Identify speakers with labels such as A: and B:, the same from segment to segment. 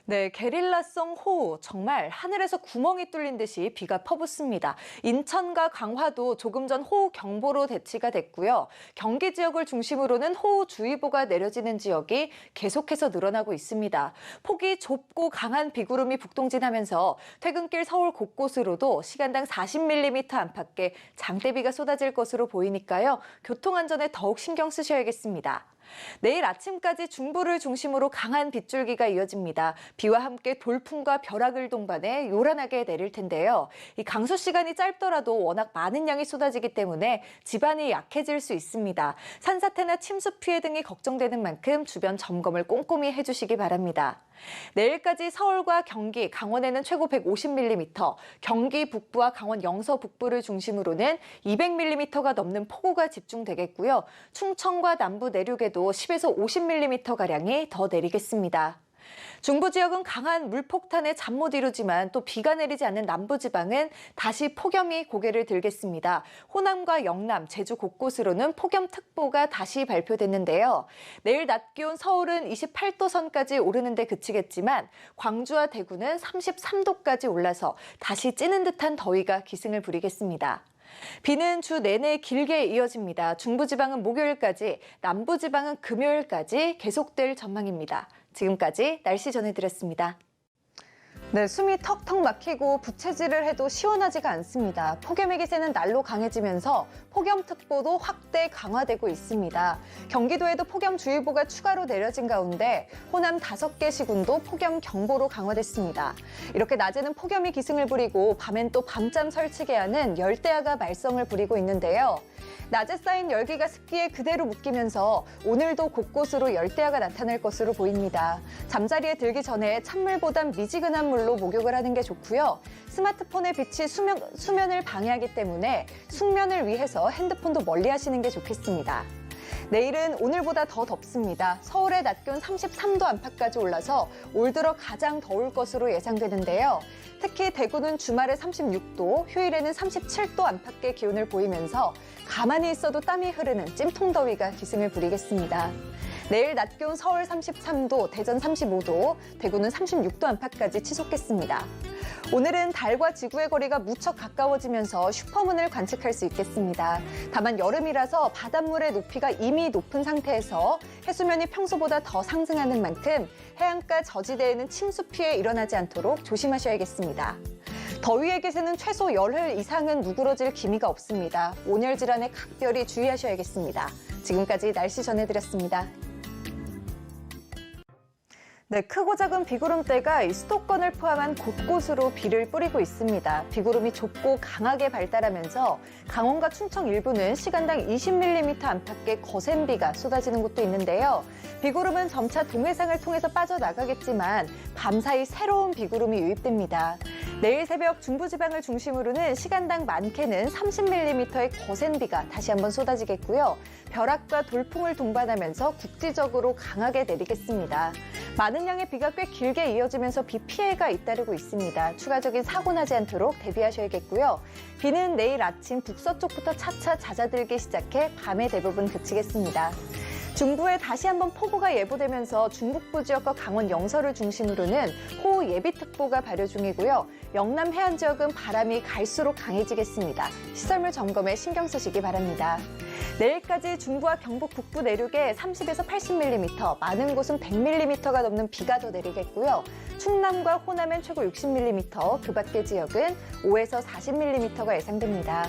A: 네, 게릴라성 호우. 정말 하늘에서 구멍이 뚫린 듯이 비가 퍼붓습니다. 인천과 강화도 조금 전 호우 경보로 대치가 됐고요. 경기 지역을 중심으로는 호우주의보가 내려지는 지역이 계속해서 늘어나고 있습니다. 폭이 좁고 강한 비구름이 북동진하면서 퇴근길 서울 곳곳으로도 시간당 40mm 안팎의 장대비가 쏟아질 것으로 보이니까요. 교통안전에 더욱 신경 쓰셔야겠습니다. 내일 아침까지 중부를 중심으로 강한 빗줄기가 이어집니다. 비와 함께 돌풍과 벼락을 동반해 요란하게 내릴 텐데요. 이 강수 시간이 짧더라도 워낙 많은 양이 쏟아지기 때문에 지반이 약해질 수 있습니다. 산사태나 침수 피해 등이 걱정되는 만큼 주변 점검을 꼼꼼히 해주시기 바랍니다. 내일까지 서울과 경기, 강원에는 최고 150mm, 경기 북부와 강원 영서 북부를 중심으로는 200mm가 넘는 폭우가 집중되겠고요. 충청과 남부 내륙에도 10에서 50mm가량이 더 내리겠습니다. 중부 지역은 강한 물폭탄에 잠 못 이루지만 또 비가 내리지 않는 남부지방은 다시 폭염이 고개를 들겠습니다. 호남과 영남, 제주 곳곳으로는 폭염특보가 다시 발표됐는데요. 내일 낮 기온 서울은 28도 선까지 오르는 데 그치겠지만 광주와 대구는 33도까지 올라서 다시 찌는 듯한 더위가 기승을 부리겠습니다. 비는 주 내내 길게 이어집니다. 중부지방은 목요일까지, 남부지방은 금요일까지 계속될 전망입니다. 지금까지 날씨 전해드렸습니다. 네, 숨이 턱턱 막히고 부채질을 해도 시원하지가 않습니다. 폭염의 기세는 날로 강해지면서 폭염특보도 확대 강화되고 있습니다. 경기도에도 폭염주의보가 추가로 내려진 가운데 호남 5개 시군도 폭염경보로 강화됐습니다. 이렇게 낮에는 폭염이 기승을 부리고 밤엔 또 밤잠 설치게 하는 열대야가 말썽을 부리고 있는데요. 낮에 쌓인 열기가 습기에 그대로 묶이면서 오늘도 곳곳으로 열대야가 나타날 것으로 보입니다. 잠자리에 들기 전에 찬물보단 미지근한 물로 목욕을 하는 게 좋고요. 스마트폰의 빛이 수면을 방해하기 때문에 숙면을 위해서 핸드폰도 멀리 하시는 게 좋겠습니다. 내일은 오늘보다 더 덥습니다. 서울의 낮 기온 33도 안팎까지 올라서 올 들어 가장 더울 것으로 예상되는데요. 특히 대구는 주말에 36도, 휴일에는 37도 안팎의 기온을 보이면서 가만히 있어도 땀이 흐르는 찜통더위가 기승을 부리겠습니다. 내일 낮 기온 서울 33도, 대전 35도, 대구는 36도 안팎까지 치솟겠습니다. 오늘은 달과 지구의 거리가 무척 가까워지면서 슈퍼문을 관측할 수 있겠습니다. 다만 여름이라서 바닷물의 높이가 이미 높은 상태에서 해수면이 평소보다 더 상승하는 만큼 해안가 저지대에는 침수 피해 일어나지 않도록 조심하셔야겠습니다. 더위의 기세는 최소 열흘 이상은 누그러질 기미가 없습니다. 온열 질환에 각별히 주의하셔야겠습니다. 지금까지 날씨 전해드렸습니다. 네, 크고 작은 비구름대가 이 수도권을 포함한 곳곳으로 비를 뿌리고 있습니다. 비구름이 좁고 강하게 발달하면서 강원과 충청 일부는 시간당 20mm 안팎의 거센 비가 쏟아지는 곳도 있는데요. 비구름은 점차 동해상을 통해서 빠져나가겠지만 밤사이 새로운 비구름이 유입됩니다. 내일 새벽 중부지방을 중심으로는 시간당 많게는 30mm의 거센 비가 다시 한번 쏟아지겠고요. 벼락과 돌풍을 동반하면서 국지적으로 강하게 내리겠습니다. 많은 양의 비가 꽤 길게 이어지면서 비 피해가 잇따르고 있습니다. 추가적인 사고 나지 않도록 대비하셔야겠고요. 비는 내일 아침 북서쪽부터 차차 잦아들기 시작해 밤에 대부분 그치겠습니다. 중부에 다시 한번 폭우가 예보되면서 중북부 지역과 강원 영서를 중심으로는 호우 예비특보가 발효 중이고요. 영남 해안 지역은 바람이 갈수록 강해지겠습니다. 시설물 점검에 신경 쓰시기 바랍니다. 내일까지 중부와 경북 북부 내륙에 30에서 80mm, 많은 곳은 100mm가 넘는 비가 더 내리겠고요. 충남과 호남엔 최고 60mm, 그 밖의 지역은 5에서 40mm가 예상됩니다.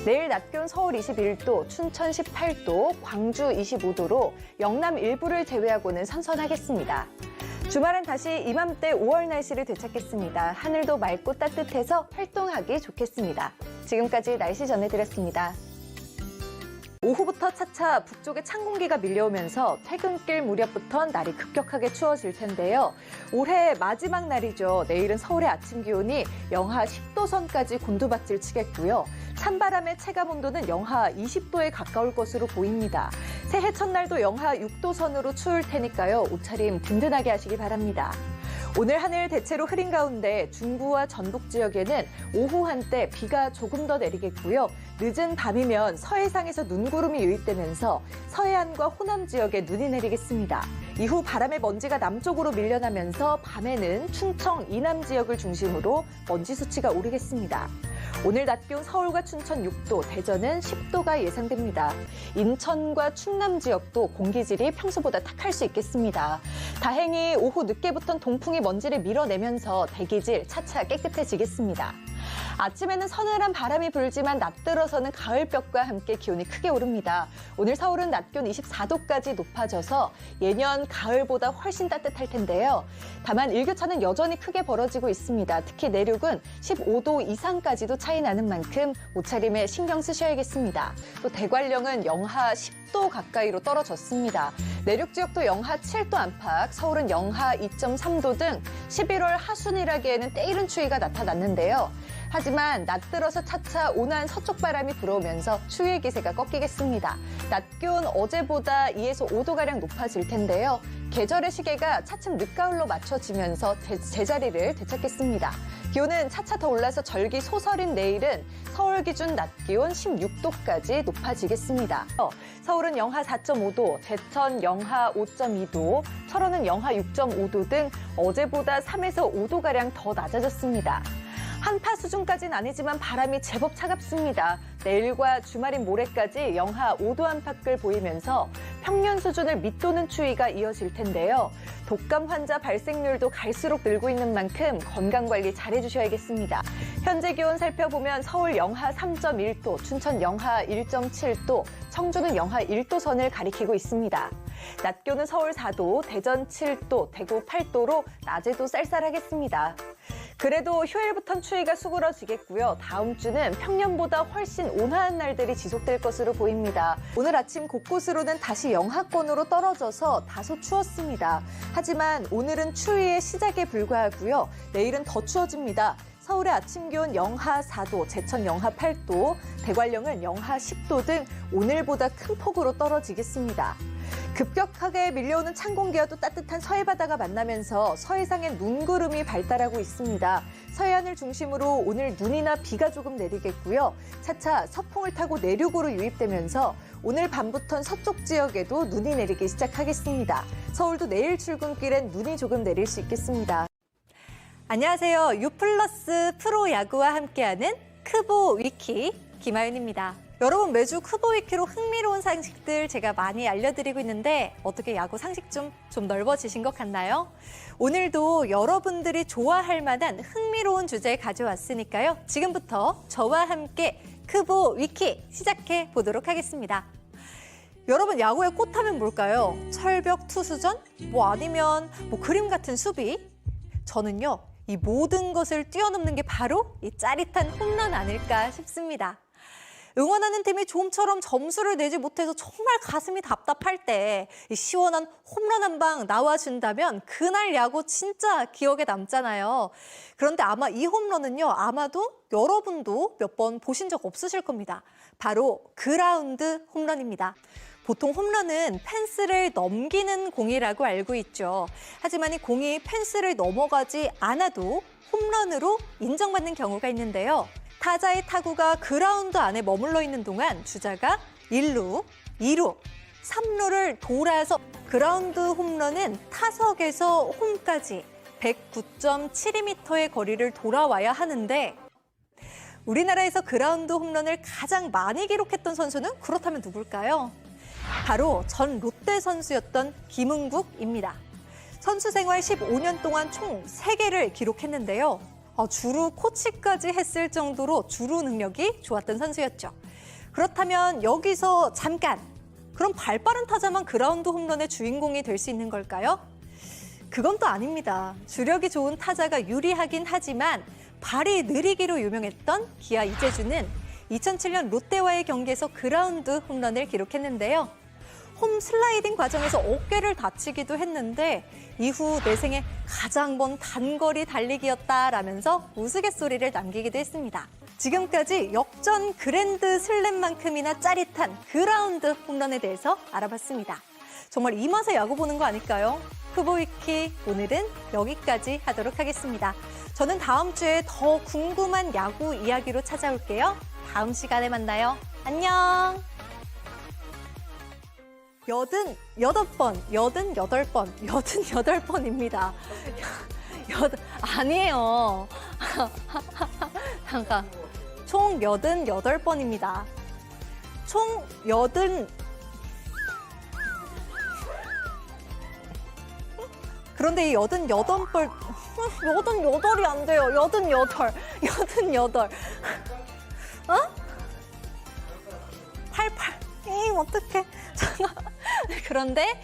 A: 내일 낮 기온 서울 21도, 춘천 18도, 광주 25도로 영남 일부를 제외하고는 선선하겠습니다. 주말엔 다시 이맘때 5월 날씨를 되찾겠습니다. 하늘도 맑고 따뜻해서 활동하기 좋겠습니다. 지금까지 날씨 전해드렸습니다. 오후부터 차차 북쪽에 찬 공기가 밀려오면서 퇴근길 무렵부터 날이 급격하게 추워질 텐데요. 올해 마지막 날이죠. 내일은 서울의 아침 기온이 영하 10도 선까지 곤두박질 치겠고요. 찬바람의 체감 온도는 영하 20도에 가까울 것으로 보입니다. 새해 첫날도 영하 6도 선으로 추울 테니까요. 옷차림 든든하게 하시기 바랍니다. 오늘 하늘 대체로 흐린 가운데 중부와 전북 지역에는 오후 한때 비가 조금 더 내리겠고요. 늦은 밤이면 서해상에서 눈구름이 유입되면서 서해안과 호남 지역에 눈이 내리겠습니다. 이후 바람의 먼지가 남쪽으로 밀려나면서 밤에는 충청, 이남 지역을 중심으로 먼지 수치가 오르겠습니다. 오늘 낮 기온 서울과 춘천 6도, 대전은 10도가 예상됩니다. 인천과 충남 지역도 공기질이 평소보다 탁할 수 있겠습니다. 다행히 오후 늦게부터는 동풍이 먼지를 밀어내면서 대기질 차차 깨끗해지겠습니다. 아침에는 서늘한 바람이 불지만 낮 들어서는 가을볕과 함께 기온이 크게 오릅니다. 오늘 서울은 낮 기온 24도까지 높아져서 예년 가을보다 훨씬 따뜻할 텐데요. 다만 일교차는 여전히 크게 벌어지고 있습니다. 특히 내륙은 15도 이상까지도 차이 나는 만큼 옷차림에 신경 쓰셔야겠습니다. 또 대관령은 영하 10도 가까이로 떨어졌습니다. 내륙 지역도 영하 7도 안팎, 서울은 영하 2.3도 등 11월 하순이라기에는 때이른 추위가 나타났는데요. 하지만 낮 들어서 차차 온화한 서쪽 바람이 불어오면서 추위의 기세가 꺾이겠습니다. 낮 기온 어제보다 2에서 5도가량 높아질 텐데요. 계절의 시계가 차츰 늦가을로 맞춰지면서 제자리를 되찾겠습니다. 기온은 차차 더 올라서 절기 소설인 내일은 서울 기준 낮 기온 16도까지 높아지겠습니다. 서울은 영하 4.5도, 제천 영하 5.2도, 철원은 영하 6.5도 등 어제보다 3에서 5도가량 더 낮아졌습니다. 한파 수준까지는 아니지만 바람이 제법 차갑습니다. 내일과 주말인 모레까지 영하 5도 안팎을 보이면서 평년 수준을 밑도는 추위가 이어질 텐데요. 독감 환자 발생률도 갈수록 늘고 있는 만큼 건강관리 잘해주셔야겠습니다. 현재 기온 살펴보면 서울 영하 3.1도, 춘천 영하 1.7도, 청주는 영하 1도 선을 가리키고 있습니다. 낮 기온은 서울 4도, 대전 7도, 대구 8도로 낮에도 쌀쌀하겠습니다. 그래도 휴일부터는 추위가 수그러지겠고요. 다음 주는 평년보다 훨씬 온화한 날들이 지속될 것으로 보입니다. 오늘 아침 곳곳으로는 다시 영하권으로 떨어져서 다소 추웠습니다. 하지만 오늘은 추위의 시작에 불과하고요. 내일은 더 추워집니다. 서울의 아침 기온 영하 4도, 제천 영하 8도, 대관령은 영하 10도 등 오늘보다 큰 폭으로 떨어지겠습니다. 급격하게 밀려오는 찬 공기와 또 따뜻한 서해바다가 만나면서 서해상엔 눈구름이 발달하고 있습니다. 서해안을 중심으로 오늘 눈이나 비가 조금 내리겠고요. 차차 서풍을 타고 내륙으로 유입되면서 오늘 밤부터는 서쪽 지역에도 눈이 내리기 시작하겠습니다. 서울도 내일 출근길엔 눈이 조금 내릴 수 있겠습니다. 안녕하세요. 유플러스 프로야구와 함께하는 크보 위키 김하윤입니다. 여러분 매주 크보 위키로 흥미로운 상식들 제가 많이 알려드리고 있는데 어떻게 야구 상식 좀 넓어지신 것 같나요? 오늘도 여러분들이 좋아할 만한 흥미로운 주제 가져왔으니까요. 지금부터 저와 함께 크보 위키 시작해 보도록 하겠습니다. 여러분 야구의 꽃하면 뭘까요? 철벽 투수전? 아니면 그림 같은 수비? 저는요. 이 모든 것을 뛰어넘는 게 바로 이 짜릿한 홈런 아닐까 싶습니다. 응원하는 팀이 좀처럼 점수를 내지 못해서 정말 가슴이 답답할 때 이 시원한 홈런 한 방 나와준다면 그날 야구 진짜 기억에 남잖아요. 그런데 아마 이 홈런은요. 아마도 여러분도 몇 번 보신 적 없으실 겁니다. 바로 그라운드 홈런입니다. 보통 홈런은 펜스를 넘기는 공이라고 알고 있죠. 하지만 이 공이 펜스를 넘어가지 않아도 홈런으로 인정받는 경우가 있는데요. 타자의 타구가 그라운드 안에 머물러 있는 동안 주자가 1루, 2루, 3루를 돌아서 그라운드 홈런은 타석에서 홈까지 109.72m의 거리를 돌아와야 하는데 우리나라에서 그라운드 홈런을 가장 많이 기록했던 선수는 그렇다면 누굴까요? 바로 전 롯데 선수였던 김은국입니다. 선수 생활 15년 동안 총 3개를 기록했는데요. 주루 코치까지 했을 정도로 주루 능력이 좋았던 선수였죠. 그렇다면 여기서 잠깐, 그럼 발 빠른 타자만 그라운드 홈런의 주인공이 될 수 있는 걸까요? 그건 또 아닙니다. 주력이 좋은 타자가 유리하긴 하지만 발이 느리기로 유명했던 기아 이재주는 2007년 롯데와의 경기에서 그라운드 홈런을 기록했는데요. 홈 슬라이딩 과정에서 어깨를 다치기도 했는데 이후 내 생에 가장 먼 단거리 달리기였다라면서 우스갯소리를 남기기도 했습니다. 지금까지 역전 그랜드 슬램만큼이나 짜릿한 그라운드 홈런에 대해서 알아봤습니다. 정말 이 맛에 야구 보는 거 아닐까요? 후보위키 오늘은 여기까지 하도록 하겠습니다. 저는 다음 주에 더 궁금한 야구 이야기로 찾아올게요. 다음 시간에 만나요. 안녕. 88번입니다. 아니에요. 잠깐. 총 88번입니다. 그런데 이 88이 안 돼요. 88. 어? 88. 어떡해. 그런데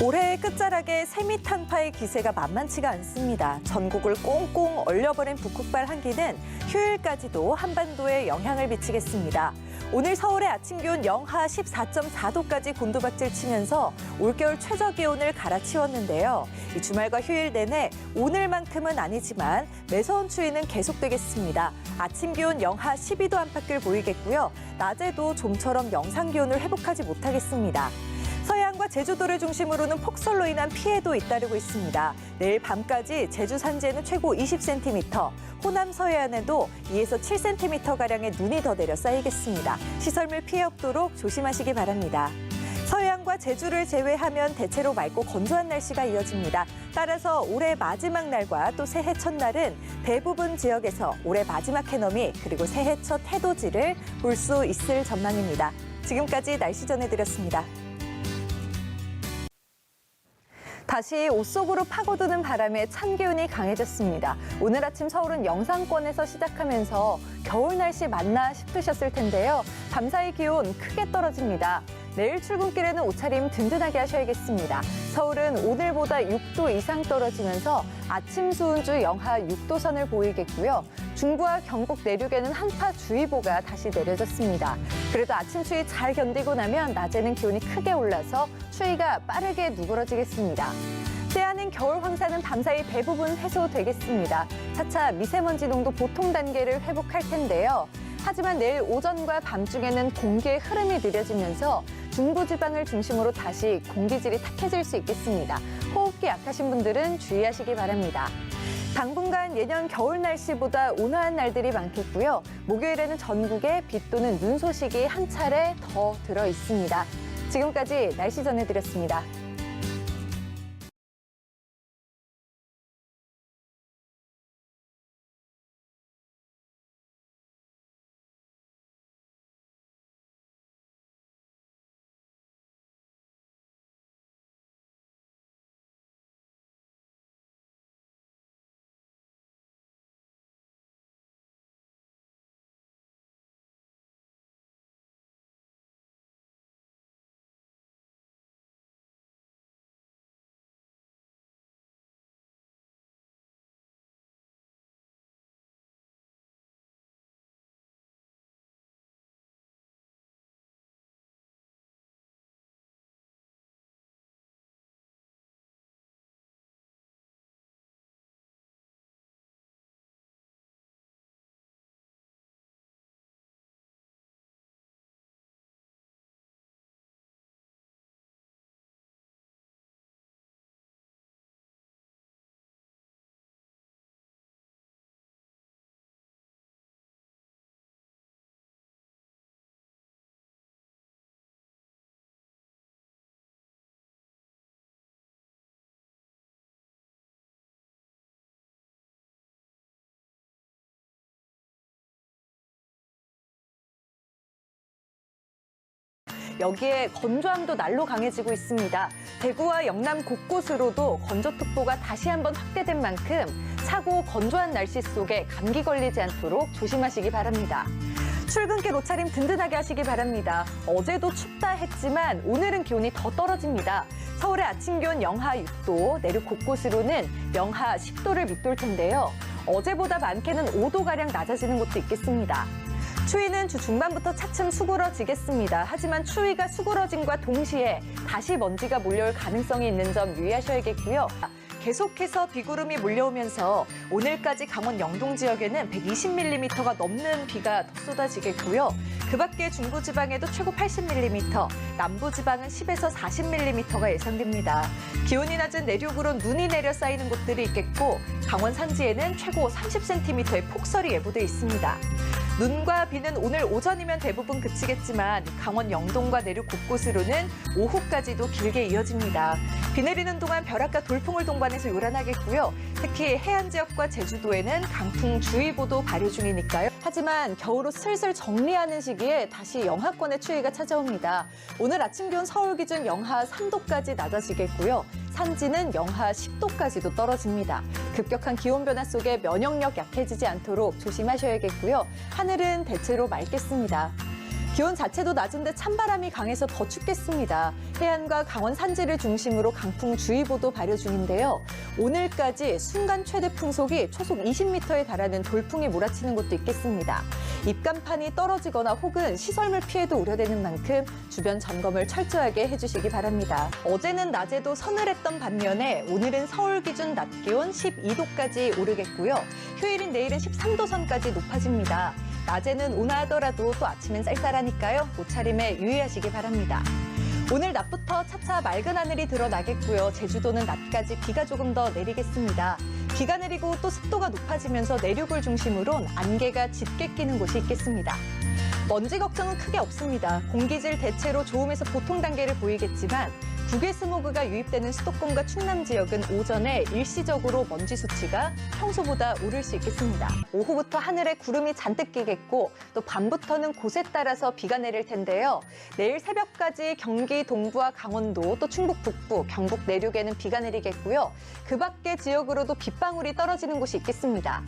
A: 올해의 끝자락에 세미탄파의 기세가 만만치가 않습니다. 전국을 꽁꽁 얼려버린 북극발 한기는 휴일까지도 한반도에 영향을 미치겠습니다. 오늘 서울의 아침 기온 영하 14.4도까지 곤두박질 치면서 올겨울 최저기온을 갈아치웠는데요. 이 주말과 휴일 내내 오늘만큼은 아니지만 매서운 추위는 계속되겠습니다. 아침 기온 영하 12도 안팎을 보이겠고요. 낮에도 좀처럼 영상 기온을 회복하지 못하겠습니다. 서해안과 제주도를 중심으로는 폭설로 인한 피해도 잇따르고 있습니다. 내일 밤까지 제주 산지에는 최고 20cm, 호남 서해안에도 2에서 7cm가량의 눈이 더 내려 쌓이겠습니다. 시설물 피해 없도록 조심하시기 바랍니다. 서해안과 제주를 제외하면 대체로 맑고 건조한 날씨가 이어집니다. 따라서 올해 마지막 날과 또 새해 첫날은 대부분 지역에서 올해 마지막 해넘이 그리고 새해 첫 해돋이를 볼 수 있을 전망입니다. 지금까지 날씨 전해드렸습니다. 다시 옷 속으로 파고드는 바람에 찬 기운이 강해졌습니다. 오늘 아침 서울은 영상권에서 시작하면서 겨울 날씨 맞나 싶으셨을 텐데요. 밤사이 기온 크게 떨어집니다. 내일 출근길에는 옷차림 든든하게 하셔야겠습니다. 서울은 오늘보다 6도 이상 떨어지면서 아침 수온주 영하 6도 선을 보이겠고요. 중부와 경북 내륙에는 한파주의보가 다시 내려졌습니다. 그래도 아침 추위 잘 견디고 나면 낮에는 기온이 크게 올라서 추위가 빠르게 누그러지겠습니다. 때아닌 겨울 황사는 밤사이 대부분 해소되겠습니다. 차차 미세먼지 농도 보통 단계를 회복할 텐데요. 하지만 내일 오전과 밤중에는 공기의 흐름이 느려지면서 중부지방을 중심으로 다시 공기질이 탁해질 수 있겠습니다. 호흡기 약하신 분들은 주의하시기 바랍니다. 당분간 예년 겨울 날씨보다 온화한 날들이 많겠고요. 목요일에는 전국에 비 또는 눈 소식이 한 차례 더 들어 있습니다. 지금까지 날씨 전해드렸습니다. 여기에 건조함도 날로 강해지고 있습니다. 대구와 영남 곳곳으로도 건조특보가 다시 한번 확대된 만큼 차고 건조한 날씨 속에 감기 걸리지 않도록 조심하시기 바랍니다. 출근길 옷차림 든든하게 하시기 바랍니다. 어제도 춥다 했지만 오늘은 기온이 더 떨어집니다. 서울의 아침 기온 영하 6도, 내륙 곳곳으로는 영하 10도를 밑돌 텐데요. 어제보다 많게는 5도가량 낮아지는 곳도 있겠습니다. 추위는 주 중반부터 차츰 수그러지겠습니다. 하지만 추위가 수그러짐과 동시에 다시 먼지가 몰려올 가능성이 있는 점 유의하셔야겠고요. 계속해서 비구름이 몰려오면서 오늘까지 강원 영동 지역에는 120mm가 넘는 비가 더 쏟아지겠고요. 그 밖에 중부지방에도 최고 80mm, 남부지방은 10에서 40mm가 예상됩니다. 기온이 낮은 내륙으로 눈이 내려 쌓이는 곳들이 있겠고 강원 산지에는 최고 30cm의 폭설이 예보돼 있습니다. 눈과 비는 오늘 오전이면 대부분 그치겠지만 강원 영동과 내륙 곳곳으로는 오후까지도 길게 이어집니다. 비 내리는 동안 벼락과 돌풍을 동반해서 요란하겠고요. 특히 해안 지역과 제주도에는 강풍주의보도 발효 중이니까요. 하지만 겨울옷 슬슬 정리하는 시기에 다시 영하권의 추위가 찾아옵니다. 오늘 아침 기온 서울 기준 영하 3도까지 낮아지겠고요. 산지는 영하 10도까지도 떨어집니다. 급격한 기온 변화 속에 면역력 약해지지 않도록 조심하셔야겠고요. 하늘은 대체로 맑겠습니다. 기온 자체도 낮은데 찬바람이 강해서 더 춥겠습니다. 해안과 강원 산지를 중심으로 강풍주의보도 발효 중인데요. 오늘까지 순간 최대 풍속이 초속 20m에 달하는 돌풍이 몰아치는 곳도 있겠습니다. 입간판이 떨어지거나 혹은 시설물 피해도 우려되는 만큼 주변 점검을 철저하게 해주시기 바랍니다. 어제는 낮에도 서늘했던 반면에 오늘은 서울 기준 낮 기온 12도까지 오르겠고요. 휴일인 내일은 13도 선까지 높아집니다. 낮에는 온화하더라도 또 아침엔 쌀쌀하니까요. 옷차림에 유의하시기 바랍니다. 오늘 낮부터 차차 맑은 하늘이 드러나겠고요. 제주도는 낮까지 비가 조금 더 내리겠습니다. 비가 내리고 또 습도가 높아지면서 내륙을 중심으로는 안개가 짙게 끼는 곳이 있겠습니다. 먼지 걱정은 크게 없습니다. 공기질 대체로 좋음에서 보통 단계를 보이겠지만 국외 스모그가 유입되는 수도권과 충남 지역은 오전에 일시적으로 먼지 수치가 평소보다 오를 수 있겠습니다. 오후부터 하늘에 구름이 잔뜩 끼겠고 또 밤부터는 곳에 따라서 비가 내릴 텐데요. 내일 새벽까지 경기 동부와 강원도 또 충북 북부, 경북 내륙에는 비가 내리겠고요. 그 밖의 지역으로도 빗방울이 떨어지는 곳이 있겠습니다.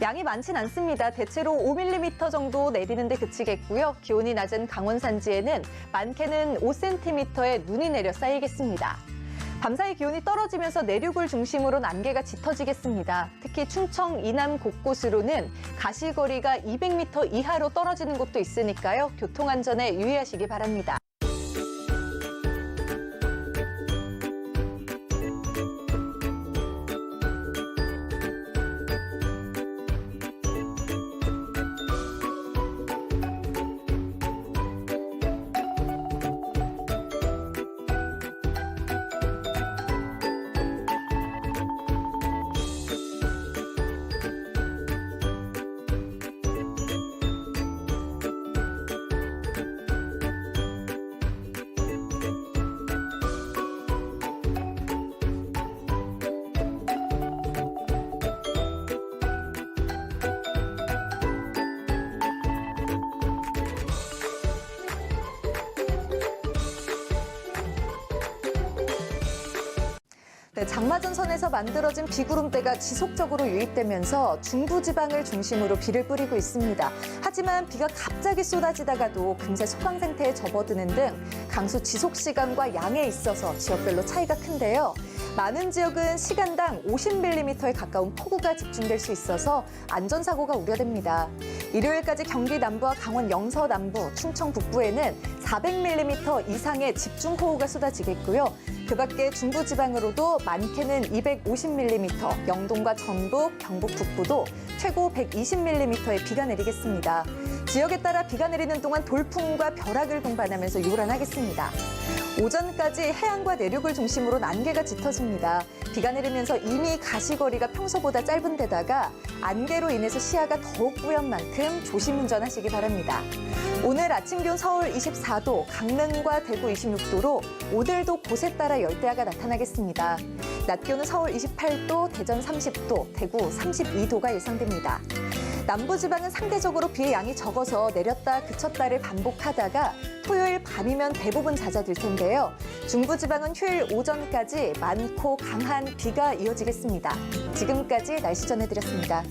A: 양이 많진 않습니다. 대체로 5mm 정도 내리는데 그치겠고요. 기온이 낮은 강원 산지에는 많게는 5cm의 눈이 내려 쌓이겠습니다. 밤사이 기온이 떨어지면서 내륙을 중심으로는 안개가 짙어지겠습니다. 특히 충청 이남 곳곳으로는 가시거리가 200m 이하로 떨어지는 곳도 있으니까요. 교통안전에 유의하시기 바랍니다. 네, 장마전선에서 만들어진 비구름대가 지속적으로 유입되면서 중부지방을 중심으로 비를 뿌리고 있습니다. 하지만 비가 갑자기 쏟아지다가도 금세 소강 상태에 접어드는 등 강수 지속 시간과 양에 있어서 지역별로 차이가 큰데요. 많은 지역은 시간당 50mm에 가까운 폭우가 집중될 수 있어서 안전사고가 우려됩니다. 일요일까지 경기 남부와 강원 영서 남부, 충청 북부에는 400mm 이상의 집중호우가 쏟아지겠고요. 그 밖에 중부지방으로도 많게는 250mm, 영동과 전북, 경북 북부도 최고 120mm의 비가 내리겠습니다. 지역에 따라 비가 내리는 동안 돌풍과 벼락을 동반하면서 요란하겠습니다. 오전까지 해안과 내륙을 중심으로 안개가 짙어집니다. 비가 내리면서 이미 가시거리가 평소보다 짧은 데다가 안개로 인해서 시야가 더욱 뿌연 만큼 조심 운전하시기 바랍니다. 오늘 아침 기온 서울 24도, 강릉과 대구 26도로 오늘도 곳에 따라 열대야가 나타나겠습니다. 낮 기온은 서울 28도, 대전 30도, 대구 32도가 예상됩니다. 남부지방은 상대적으로 비의 양이 적어서 내렸다 그쳤다를 반복하다가 토요일 밤이면 대부분 잦아들 텐데요. 중부지방은 휴일 오전까지 많고 강한 비가 이어지겠습니다. 지금까지 날씨 전해드렸습니다.